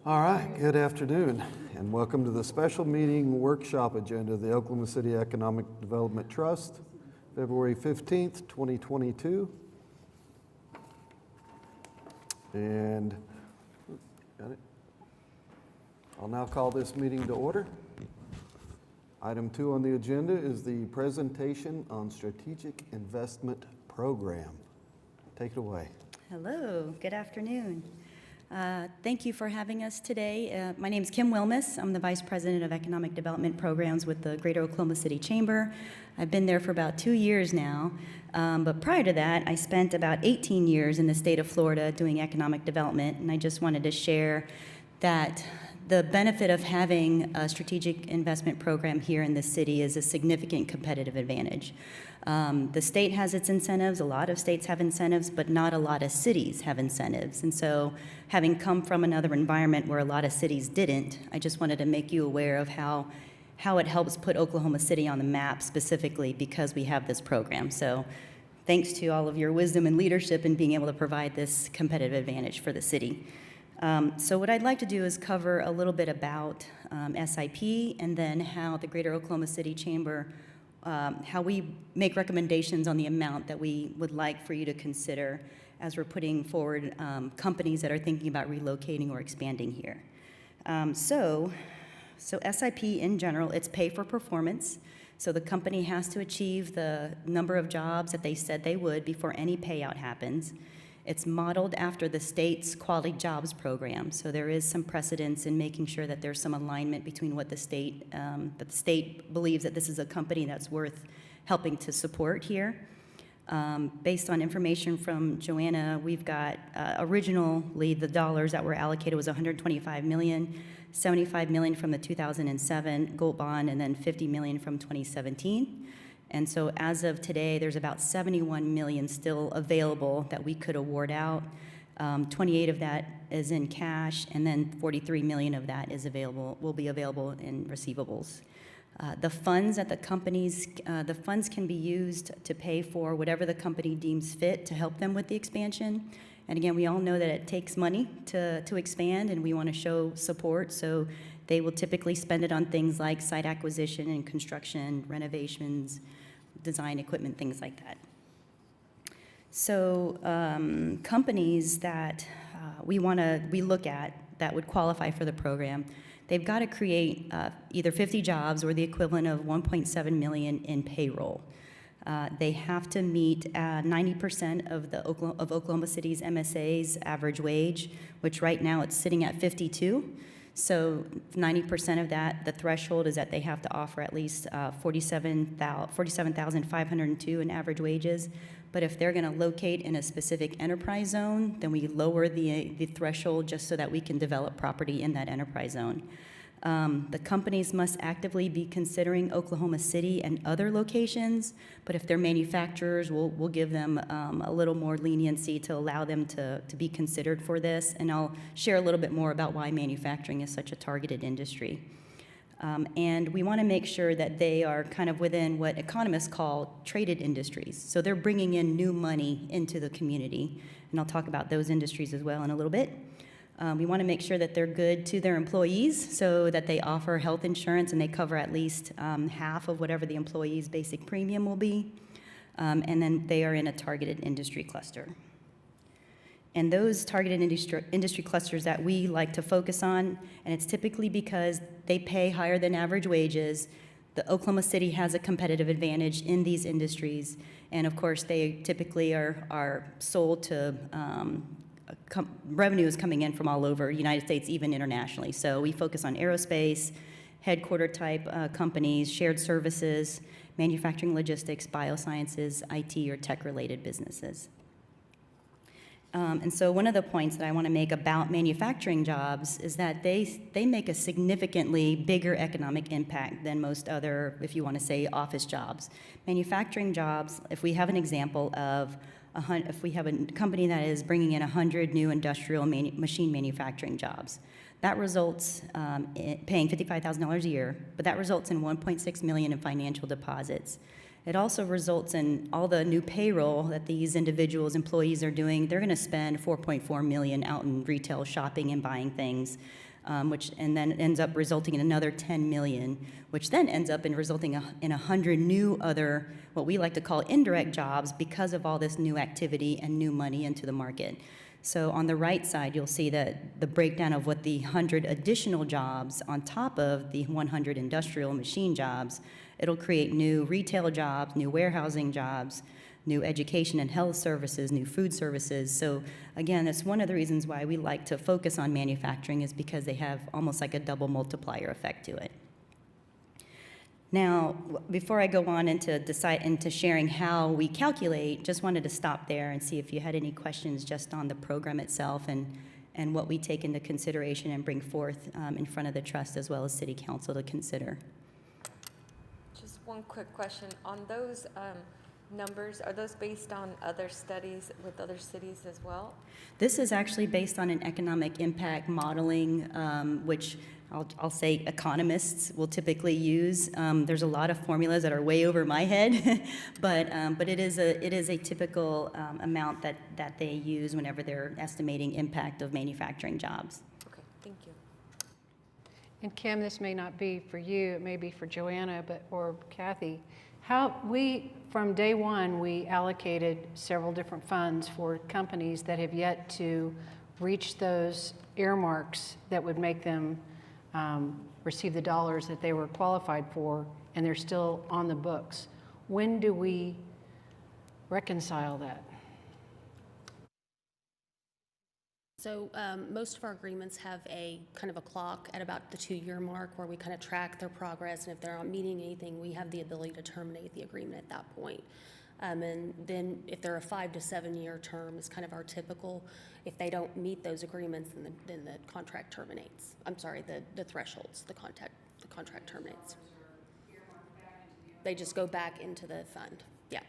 All right, good afternoon, and welcome to the special meeting workshop agenda of the Oklahoma City Economic Development Trust, February 15th, 2022. And got it. I'll now call this meeting to order. Item 2 on the agenda is the presentation on Strategic Investment Program. Take it away. Hello, good afternoon. Thank you for having us today. My name is Kim Wilmus. I'm the Vice President of Economic Development Programs with the Greater Oklahoma City Chamber. I've been there for about 2 years now, but prior to that, I spent about 18 years in the state of Florida doing economic development, and I just wanted to share that the benefit of having a strategic investment program here in the city is a significant competitive advantage. The state has its incentives, a lot of states have incentives, but not a lot of cities have incentives. And so having come from another environment where a lot of cities didn't, I just wanted to make you aware of how it helps put Oklahoma City on the map specifically because we have this program. So thanks to all of your wisdom and leadership in being able to provide this competitive advantage for the city. So what I'd like to do is cover a little bit about SIP and then how the Greater Oklahoma City Chamber, how we make recommendations on the amount that we would like for you to consider as we're putting forward companies that are thinking about relocating or expanding here. So SIP in general, it's pay for performance. So the company has to achieve the number of jobs that they said they would before any payout happens. It's modeled after the state's quality jobs program, so there is some precedence in making sure that there's some alignment between what the state believes that this is a company that's worth helping to support here. Based on information from Joanna, we've got originally the dollars that were allocated was $125 million, $75 million from the 2007 Gold Bond, and then $50 million from 2017. And so as of today, there's about 71 million still available that we could award out. 28 of that is in cash, and then 43 million of that is will be available in receivables. The funds at the companies, the funds can be used to pay for whatever the company deems fit to help them with the expansion. And again, we all know that it takes money to expand, and we want to show support. So they will typically spend it on things like site acquisition and construction, renovations, design equipment, things like that. So companies that we look at that would qualify for the program, they've got to create either 50 jobs or the equivalent of 1.7 million in payroll. They have to meet 90% of Oklahoma City's MSA's average wage, which right now it's sitting at 52. So 90% of that, the threshold is that they have to offer at least $47,502 in average wages. But if they're going to locate in a specific enterprise zone, then we lower the threshold just so that we can develop property in that enterprise zone. The companies must actively be considering Oklahoma City and other locations, but if they're manufacturers, we'll give them a little more leniency to allow them to be considered for this, and I'll share a little bit more about why manufacturing is such a targeted industry. And we want to make sure that they are kind of within what economists call traded industries. So they're bringing in new money into the community, and I'll talk about those industries as well in a little bit. We want to make sure that they're good to their employees so that they offer health insurance and they cover at least half of whatever the employee's basic premium will be. And then they are in a targeted industry cluster. And those targeted industry clusters that we like to focus on, and it's typically because they pay higher than average wages. The Oklahoma City has a competitive advantage in these industries. And of course, they typically are sold to revenue is coming in from all over the United States, even internationally. So we focus on aerospace, headquarter type companies, shared services, manufacturing, logistics, biosciences, IT, or tech-related businesses. And so one of the points that I want to make about manufacturing jobs is that they make a significantly bigger economic impact than most other, if you want to say, office jobs. Manufacturing jobs, if we have an example of if we have a company that is bringing in 100 new industrial machine manufacturing jobs, that results in paying $55,000 a year, but that results in $1.6 million in financial deposits. It also results in all the new payroll that these individuals, employees are doing. They're going to spend $4.4 million out in retail shopping and buying things, and then ends up resulting in another $10 million, which then ends up in resulting in 100 new other, what we like to call indirect jobs, because of all this new activity and new money into the market. So on the right side, you'll see that the breakdown of what the 100 additional jobs on top of the 100 industrial machine jobs, it'll create new retail jobs, new warehousing jobs, new education and health services, new food services. So again, that's one of the reasons why we like to focus on manufacturing, is because they have almost like a double multiplier effect to it. Now, before I go on into sharing how we calculate, just wanted to stop there and see if you had any questions just on the program itself and what we take into consideration and bring forth in front of the trust as well as City Council to consider. Just one quick question. On those numbers, are those based on other studies with other cities as well? This is actually based on an economic impact modeling, which I'll say economists will typically use. There's a lot of formulas that are way over my head, but it is a typical amount that they use whenever they're estimating impact of manufacturing jobs. Okay, thank you. And Kim, this may not be for you, it may be for Joanna, or Kathy. From day one, we allocated several different funds for companies that have yet to reach those earmarks that would make them receive the dollars that they were qualified for, and they're still on the books. When do we reconcile that? So most of our agreements have a kind of a clock at about the 2-year mark where we kind of track their progress, and if they're not meeting anything, we have the ability to terminate the agreement at that point. And then if they're a 5 to 7 year term is kind of our typical. If they don't meet those agreements, then the contract terminates. I'm sorry, the thresholds, the contract terminates. They just go back into the fund. Yeah.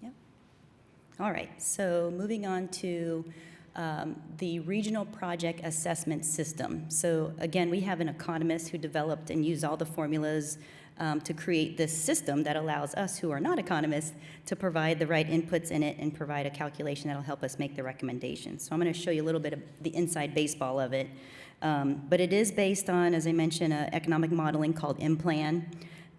Yep. All right, so moving on to the regional project assessment system. So again, we have an economist who developed and used all the formulas to create this system that allows us who are not economists to provide the right inputs in it and provide a calculation that'll help us make the recommendations. So I'm going to show you a little bit of the inside baseball of it. But it is based on, as I mentioned, economic modeling called M-Plan.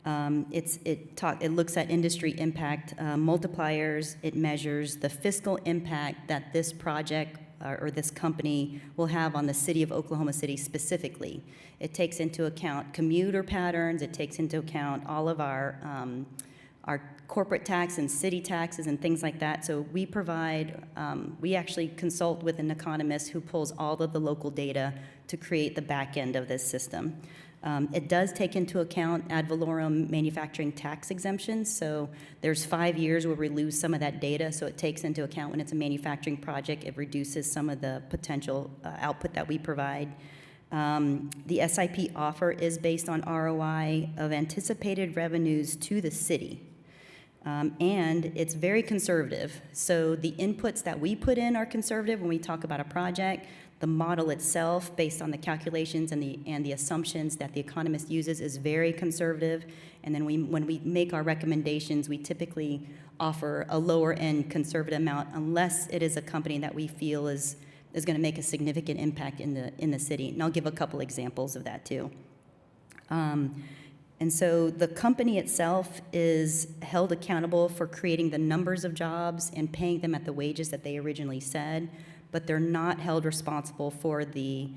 It looks at industry impact multipliers. It measures the fiscal impact that this project or this company will have on the city of Oklahoma City specifically. It takes into account commuter patterns. It takes into account all of our corporate tax and city taxes and things like that. So we we actually consult with an economist who pulls all of the local data to create the back end of this system. It does take into account ad valorem manufacturing tax exemptions. So there's 5 years where we lose some of that data. So it takes into account when it's a manufacturing project, it reduces some of the potential output that we provide. The SIP offer is based on ROI of anticipated revenues to the city. And it's very conservative. So the inputs that we put in are conservative when we talk about a project. The model itself, based on the calculations and the assumptions that the economist uses, is very conservative. And then when we make our recommendations, we typically offer a lower end conservative amount unless it is a company that we feel is going to make a significant impact in the city. And I'll give a couple examples of that too. And so the company itself is held accountable for creating the numbers of jobs and paying them at the wages that they originally said, but they're not held responsible for the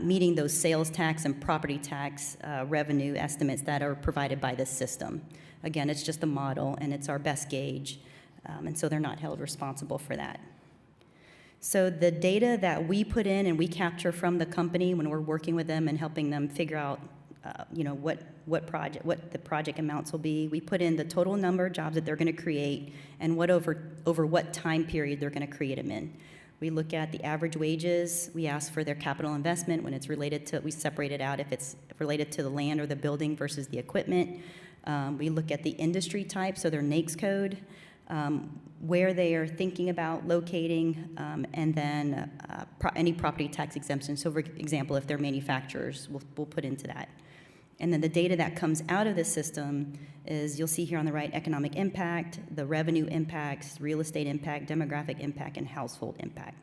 meeting those sales tax and property tax revenue estimates that are provided by this system. Again, it's just a model and it's our best gauge, and so they're not held responsible for that. So the data that we put in and we capture from the company when we're working with them and helping them figure out what the project amounts will be. We put in the total number of jobs that they're going to create and over what time period they're going to create them in. We look at the average wages. We ask for their capital investment when it's related to. We separate it out if it's related to the land or the building versus the equipment. We look at the industry type, so their NAICS code, where they are thinking about locating, and then any property tax exemption. So, for example, if they're manufacturers, we'll put into that. And then the data that comes out of this system is, you'll see here on the right, economic impact, the revenue impacts, real estate impact, demographic impact, and household impact.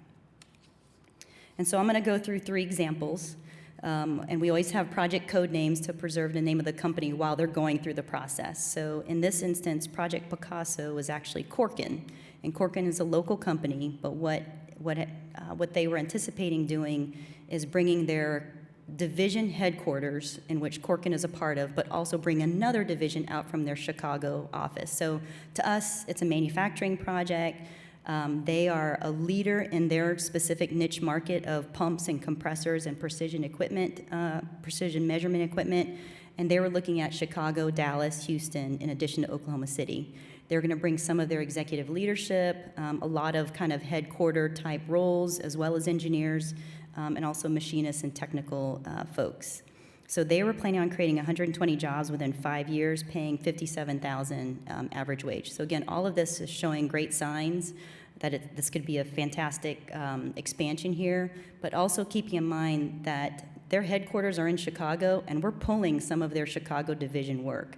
And so I'm going to go through 3 examples. And we always have project code names to preserve the name of the company while they're going through the process. So in this instance, Project Picasso was actually Corkin. And Corkin is a local company, but what they were anticipating doing is bringing their division headquarters, in which Corkin is a part of, but also bring another division out from their Chicago office. So to us, it's a manufacturing project. They are a leader in their specific niche market of pumps and compressors and precision equipment, precision measurement equipment, and they were looking at Chicago, Dallas, Houston, in addition to Oklahoma City. They're going to bring some of their executive leadership, a lot of kind of headquarter type roles, as well as engineers, and also machinists and technical folks. So they were planning on creating 120 jobs within 5 years, paying $57,000 average wage. So again, all of this is showing great signs that this could be a fantastic expansion here, but also keeping in mind that their headquarters are in Chicago, and we're pulling some of their Chicago division work.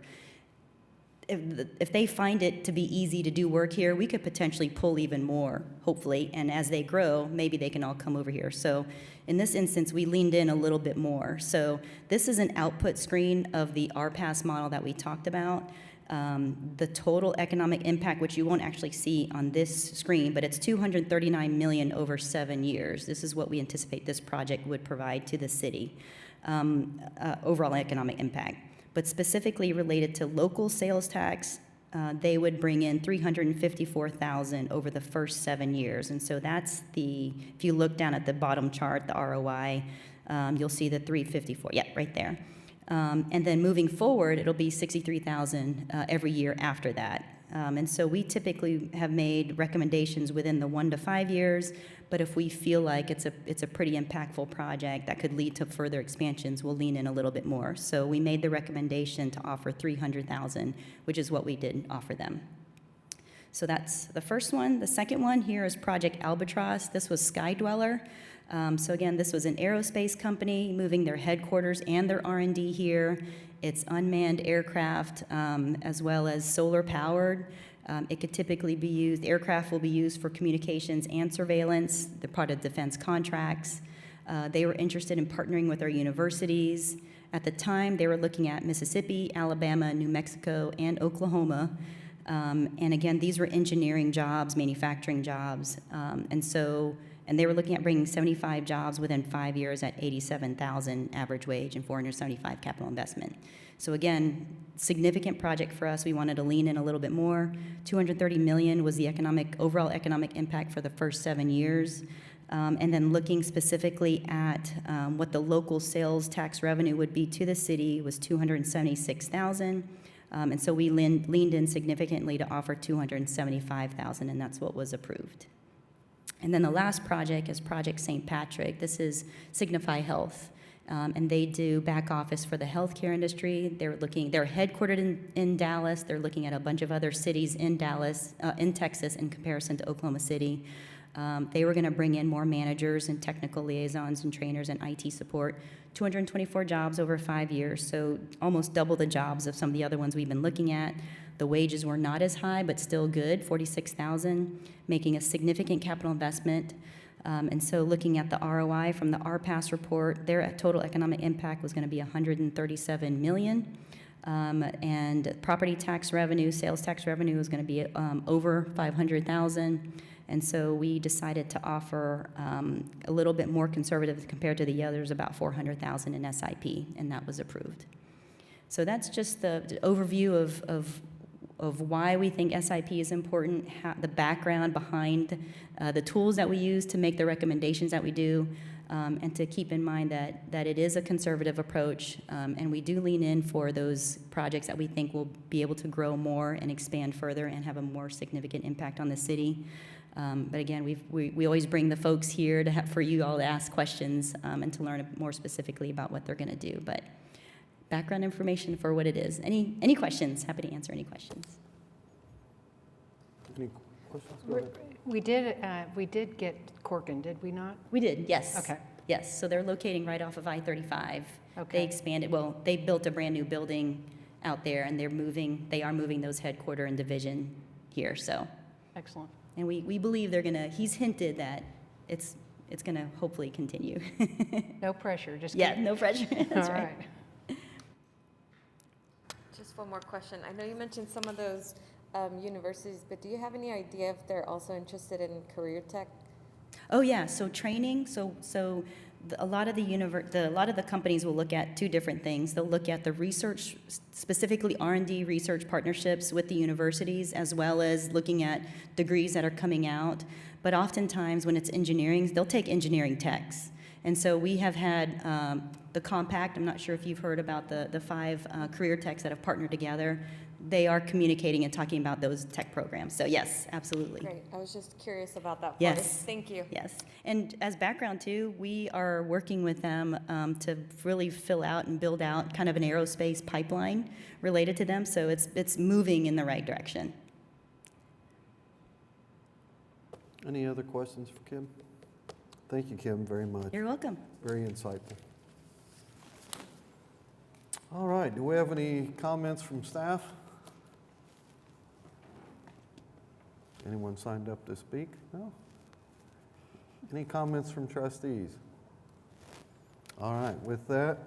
If they find it to be easy to do work here, we could potentially pull even more, hopefully, and as they grow, maybe they can all come over here. So in this instance, we leaned in a little bit more. So this is an output screen of the RPAS model that we talked about. The total economic impact, which you won't actually see on this screen, but it's $239 million over 7 years. This is what we anticipate this project would provide to the city, overall economic impact. But specifically related to local sales tax, they would bring in $354,000 over the first 7 years. And so that's if you look down at the bottom chart, the ROI, you'll see the 354, yeah, right there. And then moving forward, it'll be $63,000 every year after that. And so we typically have made recommendations within the 1 to 5 years, but if we feel like it's a pretty impactful project that could lead to further expansions, we'll lean in a little bit more. So we made the recommendation to offer $300,000, which is what we did offer them. So that's the first one. The second one here is Project Albatross. This was Skydweller. So again, this was an aerospace company moving their headquarters and their R&D here. It's unmanned aircraft as well as solar powered. It could typically be used, aircraft will be used for communications and surveillance. They're part of defense contracts. They were interested in partnering with our universities. At the time, they were looking at Mississippi, Alabama, New Mexico, and Oklahoma. And again, these were engineering jobs, manufacturing jobs. And they were looking at bringing 75 jobs within 5 years at $87,000 average wage and $475 capital investment. So again, significant project for us. We wanted to lean in a little bit more. $230 million was the overall economic impact for the first 7 years. And then looking specifically at what the local sales tax revenue would be to the city was $276,000. And so we leaned in significantly to offer $275,000, and that's what was approved. And then the last project is Project St. Patrick. This is Signify Health, and they do back office for the healthcare industry. They're headquartered in Dallas. They're looking at a bunch of other cities in Texas in comparison to Oklahoma City. They were going to bring in more managers and technical liaisons and trainers and IT support. 224 jobs over 5 years, so almost double the jobs of some of the other ones we've been looking at. The wages were not as high, but still good, $46,000, making a significant capital investment. And so looking at the ROI from the RPAS report, their total economic impact was going to be $137 million. And property tax revenue, sales tax revenue was going to be over $500,000. And so we decided to offer a little bit more conservative compared to the others, about $400,000 in SIP, and that was approved. So that's just the overview of why we think SIP is important, the background behind the tools that we use to make the recommendations that we do, and to keep in mind that it is a conservative approach, and we do lean in for those projects that we think will be able to grow more and expand further and have a more significant impact on the city. But again, we always bring the folks here for you all to ask questions and to learn more specifically about what they're going to do. But background information for what it is. Any questions? Happy to answer any questions. Any questions? Go ahead. We did get Corkin, did we not? We did, yes. Okay. Yes, so they're locating right off of I-35 They Okay. expanded, well, they built a brand-new building out there, and they are moving those headquarter and division here, so. Excellent. And we believe they're gonna, he's hinted that it's gonna hopefully continue. No pressure, just Yeah, keep. no pressure, that's All right. Just one more question. I know you mentioned some of those universities, but do you have any idea if they're also interested in career tech? Oh, yeah, so training, a lot of the companies will look at two different things. They'll look at the research, specifically R&D research partnerships with the universities, as well as looking at degrees that are coming out. But oftentimes, when it's engineering, they'll take engineering techs. And so we have had the Compact. I'm not sure if you've heard about the 5 career techs that have partnered together. They are communicating and talking about those tech programs. So yes, absolutely. Great. I was just curious about that part. Yes. Thank you. Yes, and as background too, we are working with them to really fill out and build out kind of an aerospace pipeline related to them, so it's moving in the right direction. Any other questions for Kim? Thank you, Kim, very much. You're welcome. Very insightful. All right, do we have any comments from staff? Anyone signed up to speak? No? Any comments from trustees? All right, with that,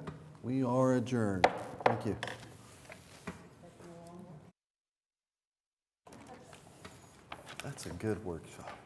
we are adjourned. Thank you. That's a good workshop.